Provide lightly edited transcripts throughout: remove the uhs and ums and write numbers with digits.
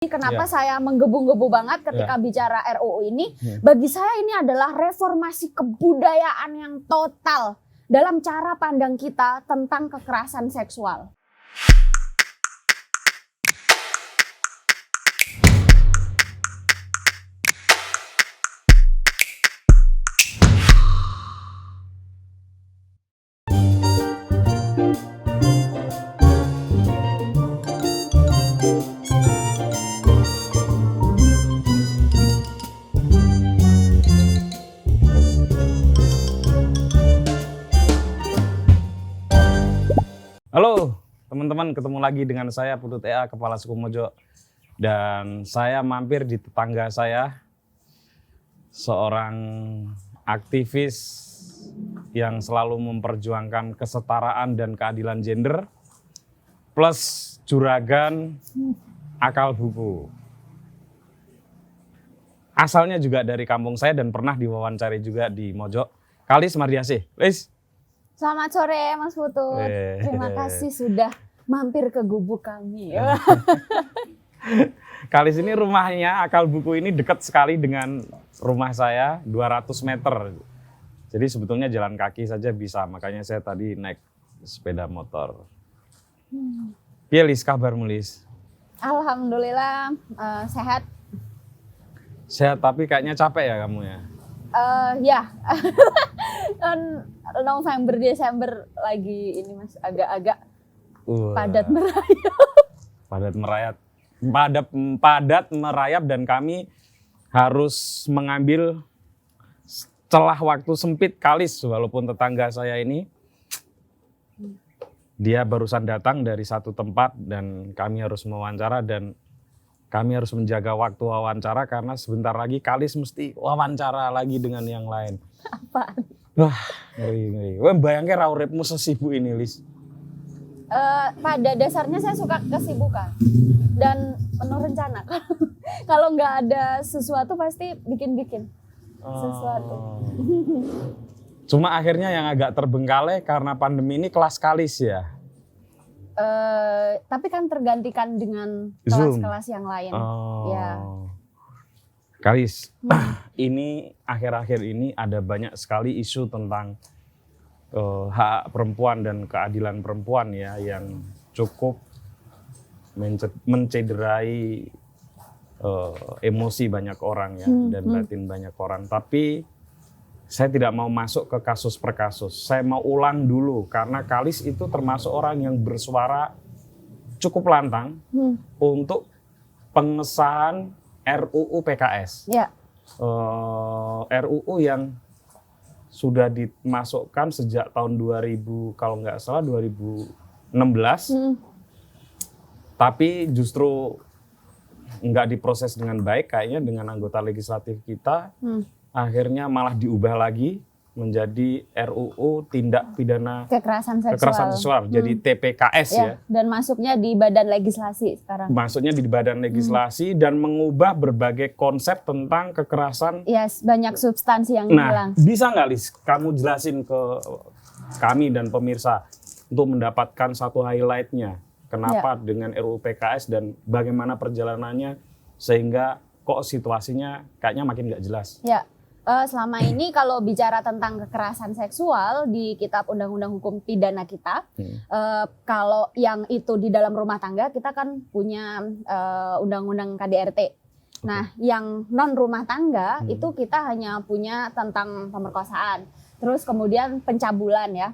Kenapa saya menggebu-gebu banget ketika bicara RUU ini? Bagi saya ini adalah reformasi kebudayaan yang total dalam cara pandang kita tentang kekerasan seksual. Halo teman-teman, ketemu lagi dengan saya Putut EA, Kepala Suku Mojo. Dan saya mampir di tetangga saya, seorang aktivis yang selalu memperjuangkan kesetaraan dan keadilan gender, plus juragan akal buku. Asalnya juga dari kampung saya dan pernah diwawancari juga di Mojo. Kalis Mardiasih. Lis. Selamat sore Mas Putut. Terima kasih sudah mampir ke gubuk kami. Kalis ini rumahnya, akal buku ini dekat sekali dengan rumah saya, 200 meter. Jadi sebetulnya jalan kaki saja bisa, makanya saya tadi naik sepeda motor. Piye Lis, kabarmu Lis? Alhamdulillah sehat. Sehat tapi kayaknya capek ya kamu ya? Ya, November Desember lagi ini Mas agak-agak padat merayap. Padat merayap dan kami harus mengambil celah waktu sempit Kalis, walaupun tetangga saya ini dia barusan datang dari satu tempat dan kami harus mewawancara dan kami harus menjaga waktu wawancara karena sebentar lagi Kalis mesti wawancara lagi dengan yang lain. Apaan? Wah, ngeri. Wah, bayangke ra uripmu sesibuk ini, Lis. Pada dasarnya saya suka kesibukan dan penuh rencana. Kalau nggak ada sesuatu pasti bikin sesuatu. Cuma akhirnya yang agak terbengkalai karena pandemi ini kelas Kalis ya. Tapi kan tergantikan dengan kelas-kelas yang lain. Ya. Kalis, ini akhir-akhir ini ada banyak sekali isu tentang hak perempuan dan keadilan perempuan ya yang cukup mencederai emosi banyak orang ya dan batin banyak orang. Tapi saya tidak mau masuk ke kasus per kasus. Saya mau ulang dulu karena Kalis itu termasuk orang yang bersuara cukup lantang untuk pengesahan RUU PKS. Ya. RUU yang sudah dimasukkan sejak tahun 2000 kalau nggak salah 2016. Tapi justru nggak diproses dengan baik kayaknya dengan anggota legislatif kita. Akhirnya malah diubah lagi menjadi RUU tindak pidana kekerasan seksual. Jadi TPKS ya. Dan masuknya di badan legislasi sekarang. Masuknya di badan legislasi dan mengubah berbagai konsep tentang kekerasan. Yes, banyak substansi yang hilang. Nah, bisa nggak Lis, kamu jelasin ke kami dan pemirsa untuk mendapatkan satu highlight-nya. Kenapa dengan RUU PKS dan bagaimana perjalanannya sehingga kok situasinya kayaknya makin nggak jelas. Ya. Selama ini kalau bicara tentang kekerasan seksual di Kitab Undang-Undang Hukum Pidana kita, kalau yang itu di dalam rumah tangga kita kan punya Undang-Undang KDRT. Nah, yang non rumah tangga itu kita hanya punya tentang pemerkosaan, terus kemudian pencabulan ya.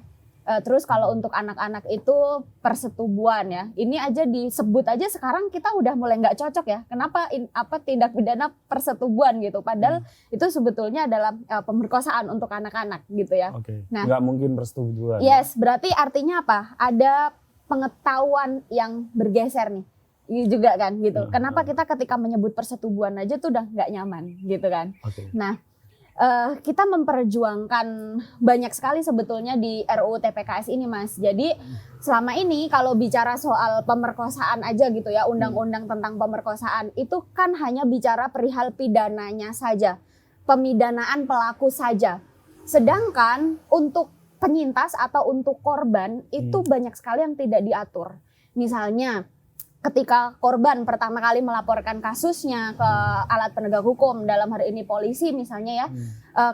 Terus kalau untuk anak-anak itu persetubuhan ya. Ini aja disebut aja sekarang kita udah mulai nggak cocok ya. Kenapa tindak pidana persetubuhan gitu. Padahal itu sebetulnya adalah pemerkosaan untuk anak-anak gitu ya. Nah, nggak mungkin persetubuhan. Yes, berarti artinya apa? Ada pengetahuan yang bergeser nih. Ini juga kan gitu. Kenapa kita ketika menyebut persetubuhan aja tuh udah nggak nyaman gitu kan. Nah, kita memperjuangkan banyak sekali sebetulnya di RUU TPKS ini Mas. Jadi selama ini kalau bicara soal pemerkosaan aja gitu ya, undang-undang tentang pemerkosaan itu kan hanya bicara perihal pidananya saja, pemidanaan pelaku saja. Sedangkan untuk penyintas atau untuk korban itu banyak sekali yang tidak diatur. Misalnya ketika korban pertama kali melaporkan kasusnya ke alat penegak hukum, dalam hari ini polisi misalnya ya,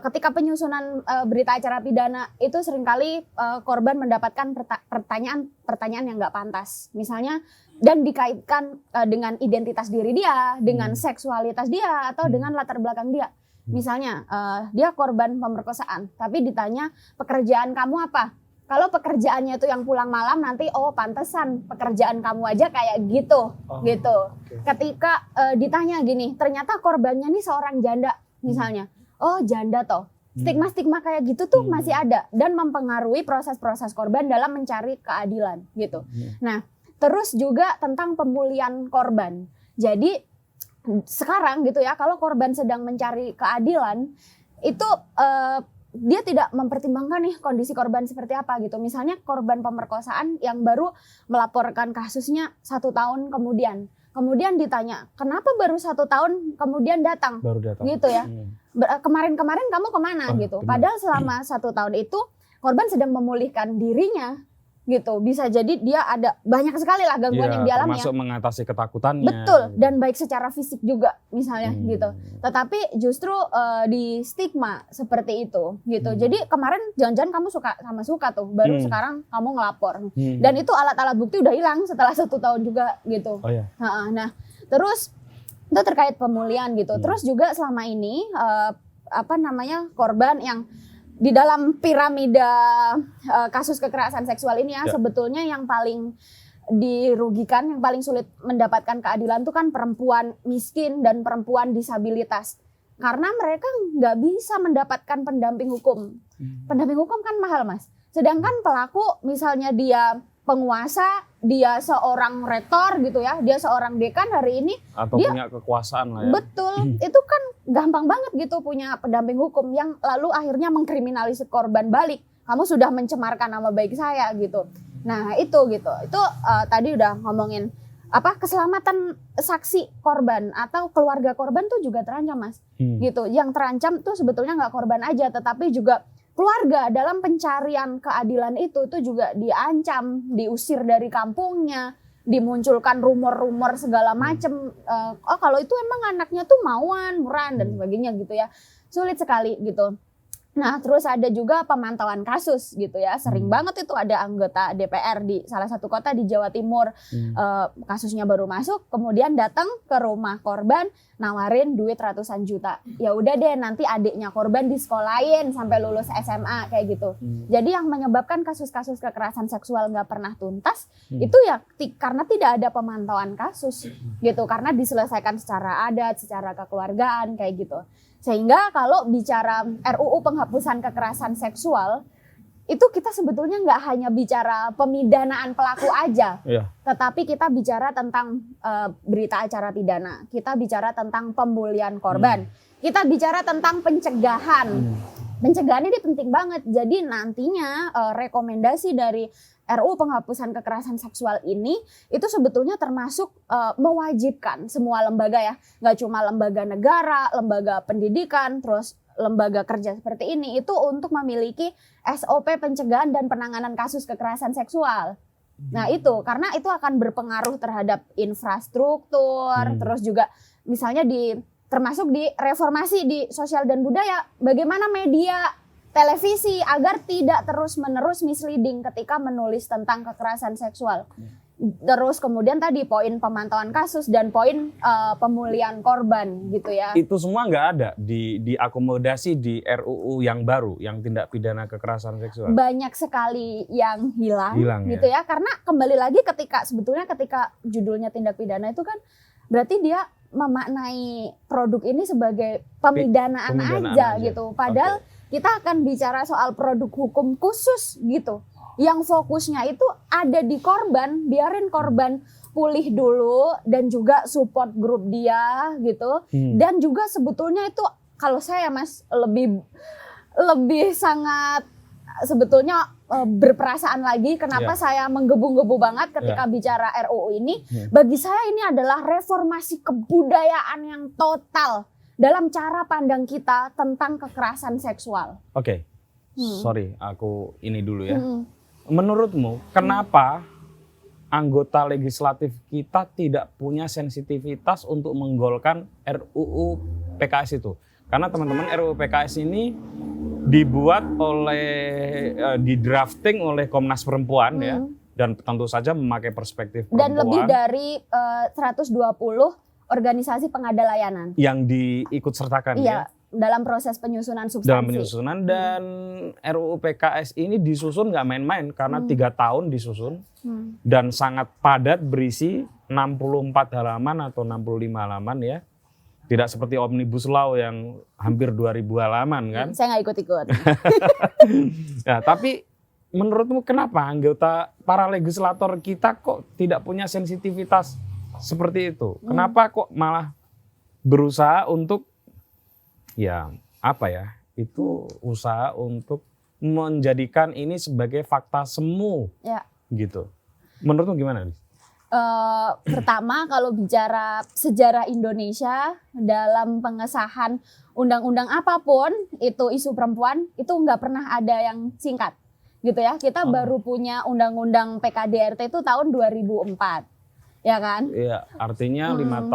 ketika penyusunan berita acara pidana itu seringkali korban mendapatkan pertanyaan yang nggak pantas, misalnya, dan dikaitkan dengan identitas diri dia, dengan seksualitas dia, atau dengan latar belakang dia. Misalnya dia korban pemerkosaan, tapi ditanya pekerjaan kamu apa? Kalau pekerjaannya itu yang pulang malam, nanti pantesan pekerjaan kamu aja kayak gitu, gitu. Okay. Ketika ditanya gini, ternyata korbannya nih seorang janda misalnya, janda toh. Stigma-stigma kayak gitu tuh masih ada dan mempengaruhi proses-proses korban dalam mencari keadilan gitu. Nah, terus juga tentang pemulihan korban. Jadi sekarang gitu ya, kalau korban sedang mencari keadilan itu dia tidak mempertimbangkan nih kondisi korban seperti apa gitu. Misalnya korban pemerkosaan yang baru melaporkan kasusnya 1 tahun kemudian ditanya, kenapa baru 1 tahun kemudian datang? Baru datang. Gitu ya. Kemarin-kemarin kamu kemana gitu. Padahal selama 1 tahun itu korban sedang memulihkan dirinya gitu. Bisa jadi dia ada banyak sekali lah gangguan yang dialami, termasuk mengatasi ketakutannya. Betul, dan baik secara fisik juga misalnya gitu. Tetapi justru di stigma seperti itu gitu. Jadi kemarin jangan-jangan kamu suka tuh, baru sekarang kamu ngelapor. Dan itu alat-alat bukti udah hilang setelah 1 tahun juga gitu. Nah, terus itu terkait pemulihan gitu. Terus juga selama ini korban yang di dalam piramida kasus kekerasan seksual ini ya, sebetulnya yang paling dirugikan, yang paling sulit mendapatkan keadilan itu kan perempuan miskin dan perempuan disabilitas. Karena mereka nggak bisa mendapatkan pendamping hukum. Pendamping hukum kan mahal, Mas. Sedangkan pelaku misalnya dia penguasa, dia seorang rektor gitu ya, dia seorang dekan hari ini. Atau dia punya kekuasaan lah ya. Betul, itu kan gampang banget gitu punya pendamping hukum yang lalu akhirnya mengkriminalisir korban balik. Kamu sudah mencemarkan nama baik saya gitu. Nah itu gitu, itu tadi udah ngomongin keselamatan saksi korban atau keluarga korban tuh juga terancam, Mas. Gitu, yang terancam tuh sebetulnya nggak korban aja, tetapi juga keluarga dalam pencarian keadilan itu juga diancam, diusir dari kampungnya, dimunculkan rumor-rumor segala macem. Kalau itu emang anaknya tuh mauan, murahan dan sebagainya gitu ya. Sulit sekali gitu. Nah, terus ada juga pemantauan kasus gitu ya. Sering banget itu ada anggota DPR di salah satu kota di Jawa Timur. Kasusnya baru masuk, kemudian datang ke rumah korban, nawarin duit ratusan juta. Ya udah deh, nanti adiknya korban disekolahin sampai lulus SMA kayak gitu. Jadi yang menyebabkan kasus-kasus kekerasan seksual nggak pernah tuntas itu ya karena tidak ada pemantauan kasus gitu. Karena diselesaikan secara adat, secara kekeluargaan kayak gitu. Sehingga kalau bicara RUU penghapusan kekerasan seksual, itu kita sebetulnya nggak hanya bicara pemidanaan pelaku aja, tetapi kita bicara tentang berita acara pidana, kita bicara tentang pemulihan korban, kita bicara tentang pencegahan. Pencegahan ini penting banget. Jadi nantinya rekomendasi dari RUU penghapusan kekerasan seksual ini itu sebetulnya termasuk mewajibkan semua lembaga ya, nggak cuma lembaga negara, lembaga pendidikan, terus lembaga kerja seperti ini itu untuk memiliki SOP pencegahan dan penanganan kasus kekerasan seksual. Nah itu karena itu akan berpengaruh terhadap infrastruktur, terus juga misalnya termasuk di reformasi di sosial dan budaya, bagaimana media televisi agar tidak terus-menerus misleading ketika menulis tentang kekerasan seksual. Terus kemudian tadi poin pemantauan kasus dan poin pemulihan korban gitu ya. Itu semua nggak ada diakomodasi di RUU yang baru, yang tindak pidana kekerasan seksual. Banyak sekali yang hilang gitu ya. Karena kembali lagi ketika judulnya tindak pidana itu kan berarti dia memaknai produk ini sebagai pemidanaan aja gitu. Padahal kita akan bicara soal produk hukum khusus gitu. Yang fokusnya itu ada di korban, biarin korban pulih dulu dan juga support grup dia gitu. Dan juga sebetulnya itu kalau saya Mas lebih sangat sebetulnya berperasaan lagi kenapa saya menggebu-gebu banget ketika bicara RUU ini. Bagi saya ini adalah reformasi kebudayaan yang total dalam cara pandang kita tentang kekerasan seksual. Sorry, aku ini dulu ya. Menurutmu kenapa anggota legislatif kita tidak punya sensitivitas untuk menggolkan RUU PKS itu. Karena teman-teman RUU PKS ini dibuat di drafting oleh Komnas Perempuan ya, dan tentu saja memakai perspektif perempuan. Dan lebih dari 120 organisasi pengada layanan yang diikut sertakan ya. Dalam proses penyusunan substansi. Dalam penyusunan dan RUU PKS ini disusun nggak main-main karena 3 tahun disusun dan sangat padat berisi 64 halaman atau 65 halaman ya. Tidak seperti Omnibus Law yang hampir 2000 halaman kan. Saya nggak ikut-ikut. Nah, tapi menurutmu kenapa anggota para legislator kita kok tidak punya sensitivitas seperti itu? Kenapa kok malah berusaha untuk itu usaha untuk menjadikan ini sebagai fakta semu gitu. Menurutmu gimana, Lis? Pertama, kalau bicara sejarah Indonesia dalam pengesahan undang-undang apapun itu isu perempuan itu nggak pernah ada yang singkat gitu ya. Kita baru punya undang-undang PKDRT itu tahun 2004. Ya kan? Iya, artinya 5-6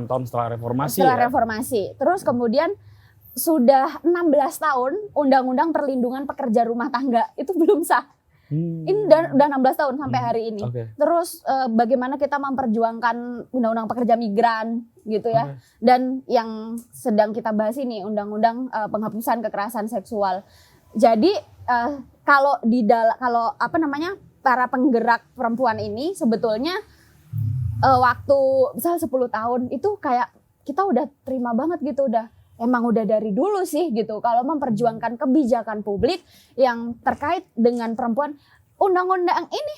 tahun setelah reformasi. Reformasi. Terus kemudian sudah 16 tahun Undang-Undang Perlindungan Pekerja Rumah Tangga itu belum sah. Ini udah 16 tahun sampai hari ini. Terus bagaimana kita memperjuangkan Undang-Undang Pekerja Migran gitu ya. Dan yang sedang kita bahas ini Undang-Undang Penghapusan Kekerasan Seksual. Jadi kalau para penggerak perempuan ini sebetulnya waktu misal 10 tahun itu kayak kita udah terima banget gitu, emang udah dari dulu sih gitu kalau memperjuangkan kebijakan publik yang terkait dengan perempuan. Undang-undang ini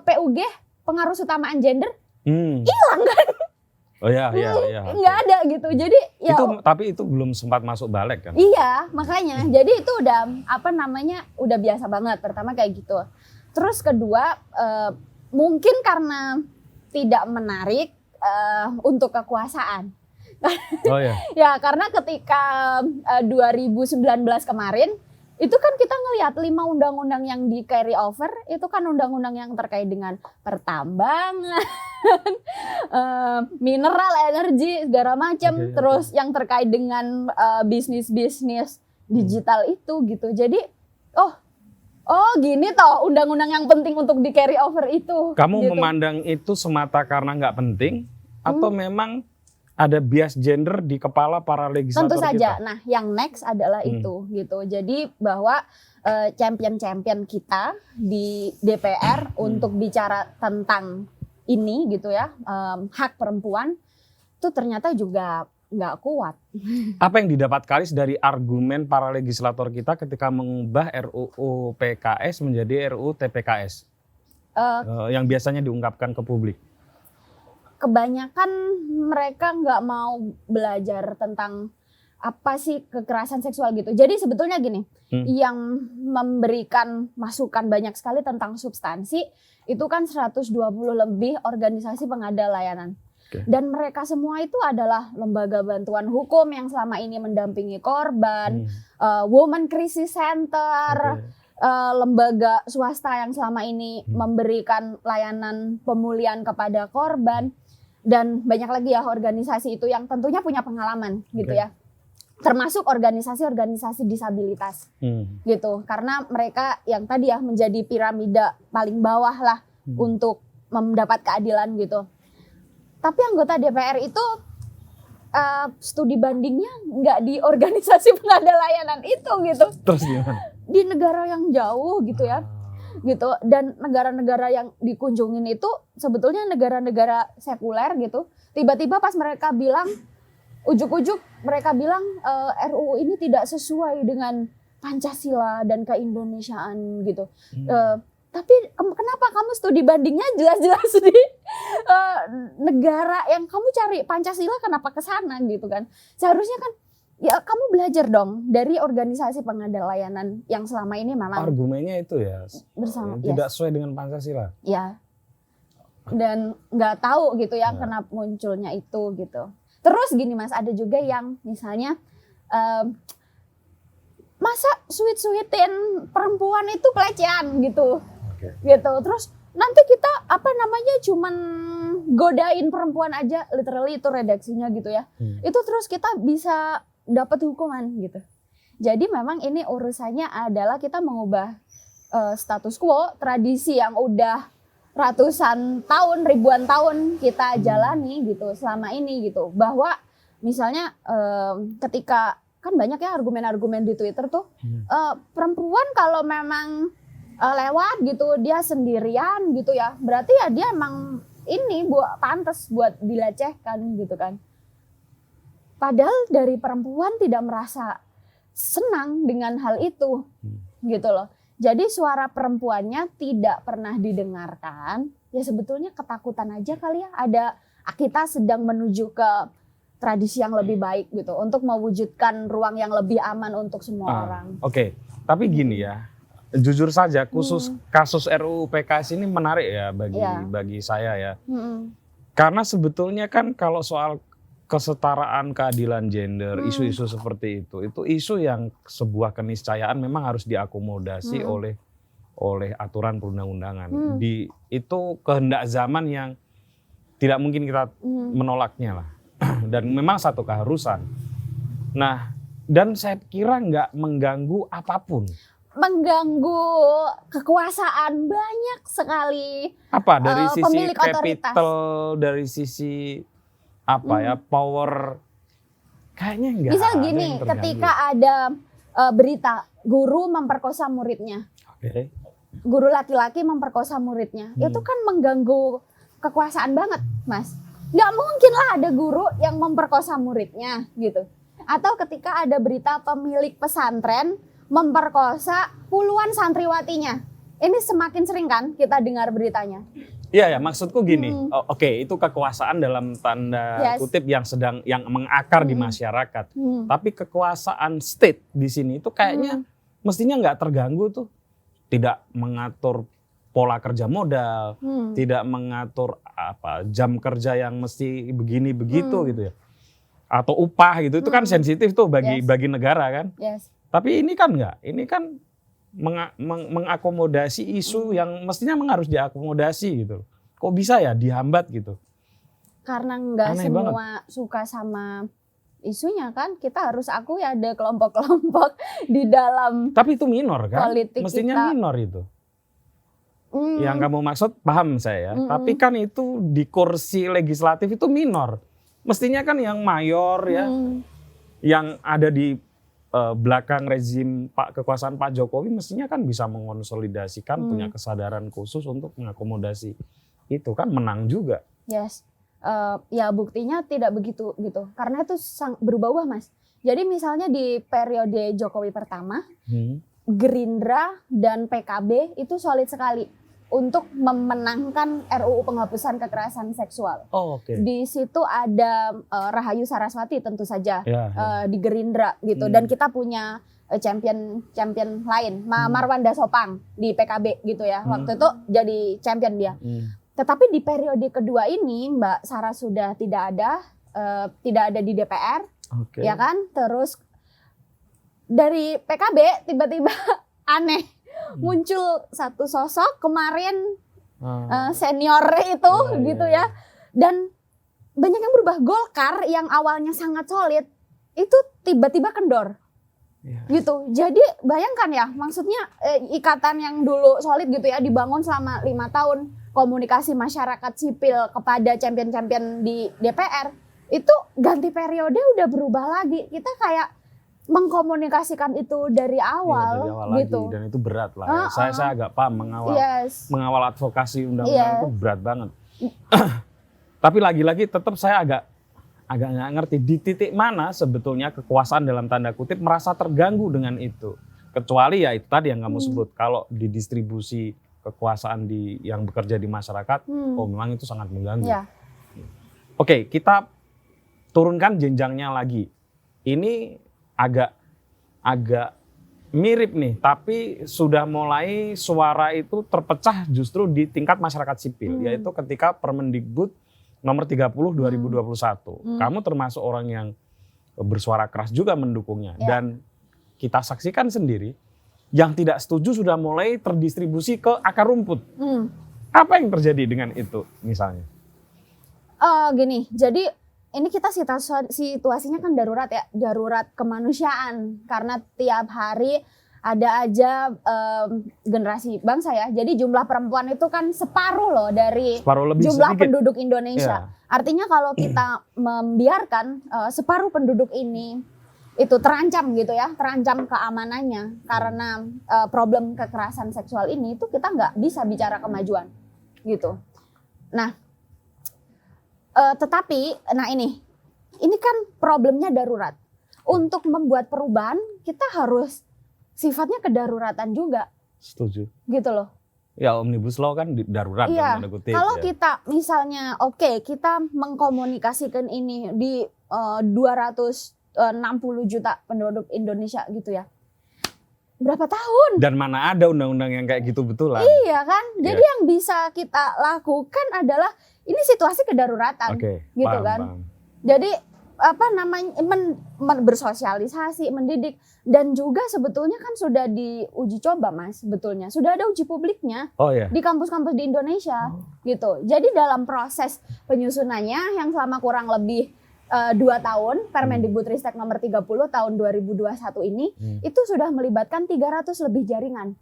PUG, pengaruh utamaan gender, hilang kan? Oh iya. Nggak ada gitu. Jadi ya tapi itu belum sempat masuk balik kan? Iya, makanya. Jadi itu udah udah biasa banget. Pertama kayak gitu. Terus kedua mungkin karena tidak menarik untuk kekuasaan. Oh ya. Ya karena ketika 2019 kemarin itu kan kita ngelihat 5 undang-undang yang di carry over itu kan undang-undang yang terkait dengan pertambangan, mineral, energi segala macam, terus yang terkait dengan bisnis digital itu gitu. Jadi gini toh undang-undang yang penting untuk di carry over itu. Kamu gitu. memandang itu semata karena nggak penting atau memang ada bias gender di kepala para legislator Tentu saja. kita? Nah, yang next adalah itu gitu. Jadi bahwa champion-champion kita di DPR untuk bicara tentang ini gitu ya, hak perempuan itu ternyata juga nggak kuat. Apa yang didapat Kalis dari argumen para legislator kita ketika mengubah RUU PKS menjadi RUU TPKS yang biasanya diungkapkan ke publik? Kebanyakan mereka nggak mau belajar tentang apa sih kekerasan seksual gitu. Jadi sebetulnya gini, yang memberikan masukan banyak sekali tentang substansi itu kan 120 lebih organisasi pengada layanan. Dan mereka semua itu adalah lembaga bantuan hukum yang selama ini mendampingi korban, Women Crisis Center, lembaga swasta yang selama ini memberikan layanan pemulihan kepada korban, dan banyak lagi ya organisasi itu yang tentunya punya pengalaman gitu ya. Termasuk organisasi-organisasi disabilitas gitu. Karena mereka yang tadi ya menjadi piramida paling bawah lah untuk mendapat keadilan gitu. Tapi anggota DPR itu studi bandingnya nggak di organisasi pengada layanan itu gitu. Terus gimana? Di negara yang jauh gitu ya. Gitu, dan negara-negara yang dikunjungin itu sebetulnya negara-negara sekuler gitu. Tiba-tiba pas mereka bilang, ujuk-ujuk mereka bilang RUU ini tidak sesuai dengan Pancasila dan keindonesiaan gitu. Tapi kenapa kamu studi bandingnya jelas-jelas di negara yang kamu cari Pancasila, kenapa ke sana gitu kan? Seharusnya kan ya kamu belajar dong dari organisasi pengada layanan yang selama ini memang argumennya itu ya bersama tidak sesuai dengan Pancasila. Ya. Dan nggak tahu gitu ya kenapa munculnya itu gitu. Terus gini Mas, ada juga yang misalnya masa sweet-sweetin perempuan itu pelecehan gitu. Gitu. Terus nanti kita cuman godain perempuan aja, literally itu redaksinya gitu ya. Itu terus kita bisa dapat hukuman gitu. Jadi memang ini urusannya adalah kita mengubah status quo, tradisi yang udah ratusan tahun, ribuan tahun kita jalani gitu selama ini gitu. Bahwa misalnya ketika kan banyak ya argumen-argumen di Twitter tuh perempuan kalau memang lewat gitu dia sendirian gitu ya, berarti ya dia emang ini pantas buat dilecehkan gitu kan. Padahal dari perempuan tidak merasa senang dengan hal itu gitu loh. Jadi suara perempuannya tidak pernah didengarkan. Ya sebetulnya ketakutan aja kali ya. Kita sedang menuju ke tradisi yang lebih baik gitu. Untuk mewujudkan ruang yang lebih aman untuk semua orang. Oke. Tapi gini ya. Jujur saja khusus kasus RUU PKS ini menarik ya bagi saya ya. Karena sebetulnya kan kalau soal kesetaraan, keadilan gender, isu-isu seperti itu isu yang sebuah keniscayaan memang harus diakomodasi oleh aturan perundang-undangan. Itu kehendak zaman yang tidak mungkin kita menolaknya lah. Dan memang satu keharusan. Nah, dan saya kira nggak mengganggu apapun. Mengganggu kekuasaan banyak sekali. Apa dari sisi otoritas. capital, dari sisi power, kayaknya enggak. Misal gini, ketika ada berita guru memperkosa muridnya, guru laki-laki memperkosa muridnya, itu kan mengganggu kekuasaan banget, Mas. Nggak mungkin lah ada guru yang memperkosa muridnya gitu. Atau ketika ada berita pemilik pesantren memperkosa puluhan santriwatinya, ini semakin sering kan kita dengar beritanya. Iya ya, maksudku gini, oke, itu kekuasaan dalam tanda kutip yang mengakar di masyarakat. Tapi kekuasaan state di sini itu kayaknya mestinya nggak terganggu tuh. Tidak mengatur pola kerja modal, tidak mengatur jam kerja yang mesti begini begitu gitu ya. Atau upah gitu, itu kan sensitif tuh bagi negara kan. Tapi ini kan nggak, ini kan mengakomodasi isu yang mestinya harus diakomodasi gitu. Kok bisa ya dihambat gitu? Karena nggak semua suka sama isunya kan, kita harus akui ada kelompok-kelompok di dalam. Tapi itu minor kan? kita. Mestinya minor itu. Yang kamu maksud paham saya ya. Tapi kan itu di kursi legislatif itu minor. Mestinya kan yang mayor ya, yang ada di belakang rezim kekuasaan Pak Jokowi mestinya kan bisa mengonsolidasikan, punya kesadaran khusus untuk mengakomodasi itu kan menang juga. Ya buktinya tidak begitu gitu, karena itu berubah Mas. Jadi misalnya di periode Jokowi pertama, Gerindra dan PKB itu solid sekali untuk memenangkan RUU penghapusan kekerasan seksual. Di situ ada Rahayu Saraswati tentu saja di Gerindra gitu, dan kita punya champion lain, Marwanda Sopang di PKB gitu ya. Waktu itu jadi champion dia. Tetapi di periode kedua ini Mbak Sarah sudah tidak ada di DPR, ya kan? Terus dari PKB tiba-tiba aneh. Muncul satu sosok kemarin senior itu gitu ya, dan banyak yang berubah. Golkar yang awalnya sangat solid itu tiba-tiba kendor gitu. Jadi bayangkan ya, maksudnya ikatan yang dulu solid gitu ya dibangun selama 5 tahun, komunikasi masyarakat sipil kepada champion-champion di DPR itu ganti periode udah berubah lagi. Kita kayak mengkomunikasikan itu dari awal, gitu. Dan itu berat lah. Saya agak paham mengawal advokasi undang-undang itu berat banget. Tapi lagi-lagi tetap saya agak nggak ngerti di titik mana sebetulnya kekuasaan dalam tanda kutip merasa terganggu dengan itu. Kecuali ya itu tadi yang kamu sebut, kalau di distribusi kekuasaan yang bekerja di masyarakat, memang itu sangat mengganggu. Oke, kita turunkan jenjangnya lagi. Ini agak mirip nih, tapi sudah mulai suara itu terpecah justru di tingkat masyarakat sipil, yaitu ketika Permendikbud nomor 30 2021. Kamu termasuk orang yang bersuara keras juga mendukungnya, dan kita saksikan sendiri yang tidak setuju sudah mulai terdistribusi ke akar rumput. Apa yang terjadi dengan itu misalnya? Gini, jadi ini kita situasinya kan darurat ya, darurat kemanusiaan karena tiap hari ada aja generasi bangsa ya. Jadi jumlah perempuan itu kan separuh loh dari jumlah sedikit penduduk Indonesia. Artinya kalau kita membiarkan separuh penduduk ini itu terancam gitu ya, terancam keamanannya karena problem kekerasan seksual ini, itu kita nggak bisa bicara kemajuan gitu. Nah, tetapi, nah ini kan problemnya darurat. Untuk membuat perubahan kita harus sifatnya kedaruratan juga. Setuju. Gitu loh. Ya Omnibus Law kan darurat. Iya. Kalau kita misalnya kita mengkomunikasikan ini di 260 juta penduduk Indonesia gitu ya. Berapa tahun? Dan mana ada undang-undang yang kayak gitu betulan. Iya kan? Jadi yang bisa kita lakukan adalah ini situasi kedaruratan. Gitu paham, kan. Paham. Jadi bersosialisasi, mendidik, dan juga sebetulnya kan sudah diuji coba Mas, sebetulnya sudah ada uji publiknya di kampus-kampus di Indonesia gitu. Jadi dalam proses penyusunannya yang selama kurang lebih 2 tahun, Permendikbudristek nomor 30 tahun 2021 ini itu sudah melibatkan 300 lebih jaringan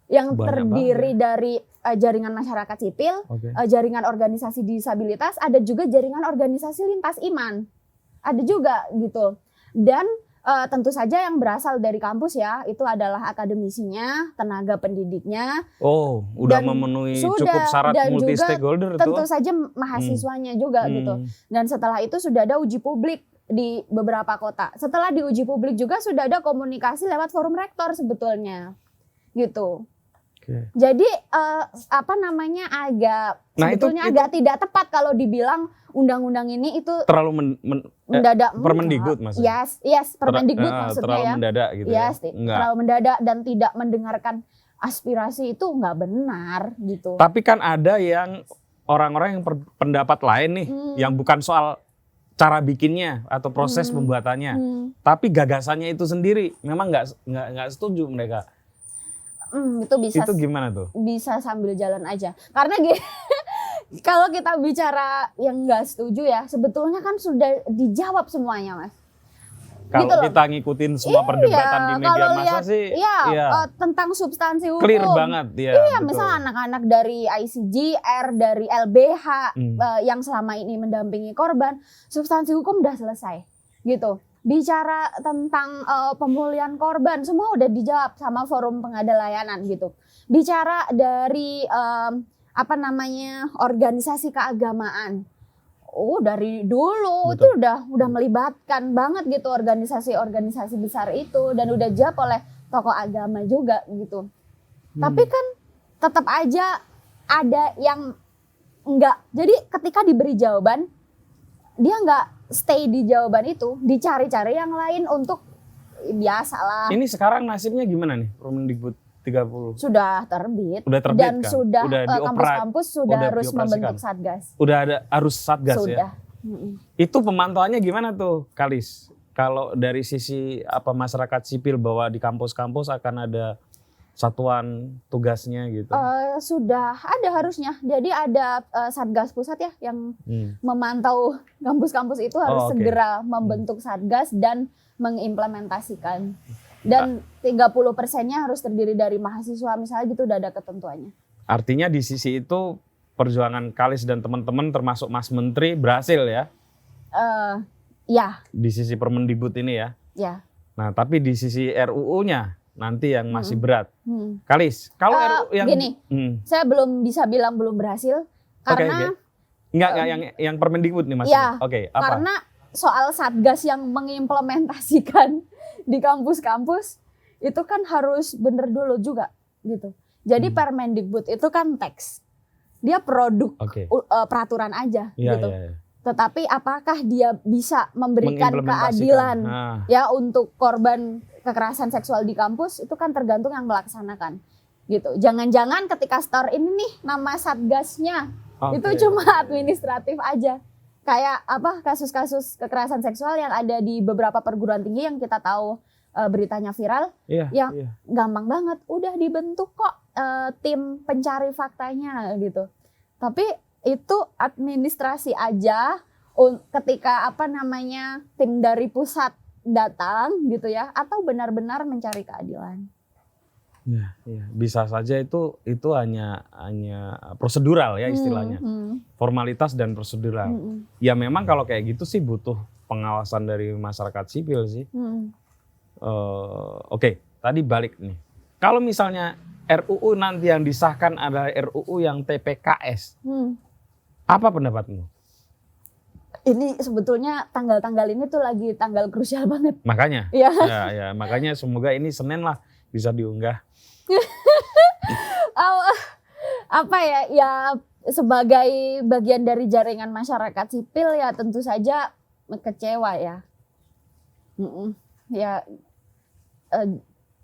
yang terdiri dari jaringan masyarakat sipil, jaringan organisasi disabilitas, ada juga jaringan organisasi lintas iman. Ada juga gitu. Dan tentu saja yang berasal dari kampus ya, itu adalah akademisinya, tenaga pendidiknya. Udah memenuhi cukup syarat multi stakeholder itu. Tentu saja mahasiswanya juga gitu. Dan setelah itu sudah ada uji publik di beberapa kota. Setelah diuji publik juga sudah ada komunikasi lewat forum rektor sebetulnya. Gitu. Jadi agak tidak tepat kalau dibilang undang-undang ini itu terlalu mendadak. Permendikbud maksudnya. Yes, Permendikbud maksudnya terlalu ya. Mendadak gitu. Yes, terlalu mendadak dan tidak mendengarkan aspirasi itu nggak benar gitu. Tapi kan ada yang orang-orang yang pendapat lain nih, yang bukan soal cara bikinnya atau proses pembuatannya, tapi gagasannya itu sendiri, memang nggak setuju mereka. Itu gimana tuh? Bisa sambil jalan aja. Karena kalau kita bicara yang nggak setuju ya, sebetulnya kan sudah dijawab semuanya Mas. Kalau kita ngikutin semua perdebatan di media massa sih, tentang substansi hukum. Clear banget ya. Iya, misal anak-anak dari ICJR, dari LBH yang selama ini mendampingi korban, substansi hukum udah selesai, gitu. Bicara tentang pemulihan korban, semua udah dijawab sama forum pengada layanan gitu. Bicara dari organisasi keagamaan. Dari dulu itu udah melibatkan banget gitu organisasi-organisasi besar itu dan udah jawab oleh tokoh agama juga gitu. Tapi kan tetap aja ada yang enggak. Jadi ketika diberi jawaban, dia enggak stay di jawaban itu, dicari-cari yang lain untuk biasalah. Ini sekarang nasibnya gimana nih Permendikbud 30? Sudah terbit. Udah terbit dan kan? sudah kampus-kampus sudah harus membentuk satgas. Harus satgas sudah. Ya? Itu pemantauannya gimana tuh Kalis? Kalau dari sisi masyarakat sipil bahwa di kampus-kampus akan ada satuan tugasnya gitu? Sudah ada harusnya. Jadi ada Satgas Pusat ya yang memantau kampus-kampus itu harus segera membentuk Satgas dan mengimplementasikan. Dan 30%-nya harus terdiri dari mahasiswa misalnya gitu, udah ada ketentuannya. Artinya di sisi itu perjuangan Kalis dan teman-teman termasuk Mas Menteri berhasil ya? Ya. Di sisi Permendikbud ini ya? Ya. Nah tapi di sisi RUU-nya nanti yang masih berat. Kalis, kalau RUU yang... Gini, saya belum bisa bilang belum berhasil karena... Enggak, yang Permendikbud nih maksudnya? Apa? Karena soal Satgas yang mengimplementasikan di kampus-kampus itu kan harus bener dulu juga gitu. Jadi Permendikbud itu kan teks, dia produk peraturan aja gitu. Tetapi apakah dia bisa memberikan keadilan ya untuk korban kekerasan seksual di kampus, itu kan tergantung yang melaksanakan gitu. Jangan-jangan ketika store ini nih nama satgasnya itu cuma administratif aja. Kayak kasus-kasus kekerasan seksual yang ada di beberapa perguruan tinggi yang kita tahu beritanya viral, gampang banget udah dibentuk kok tim pencari faktanya gitu. Tapi itu administrasi aja ketika tim dari pusat datang gitu ya, atau benar-benar mencari keadilan. Ya, bisa saja itu hanya prosedural ya istilahnya, formalitas dan prosedural. Ya memang kalau kayak gitu sih butuh pengawasan dari masyarakat sipil sih. Oke, tadi balik nih. Kalau misalnya RUU nanti yang disahkan adalah RUU yang TPKS, apa pendapatmu? Ini sebetulnya tanggal-tanggal ini tuh lagi tanggal krusial banget. Makanya, ya, makanya semoga ini Senin lah bisa diunggah. Ya sebagai bagian dari jaringan masyarakat sipil ya tentu saja kecewa ya.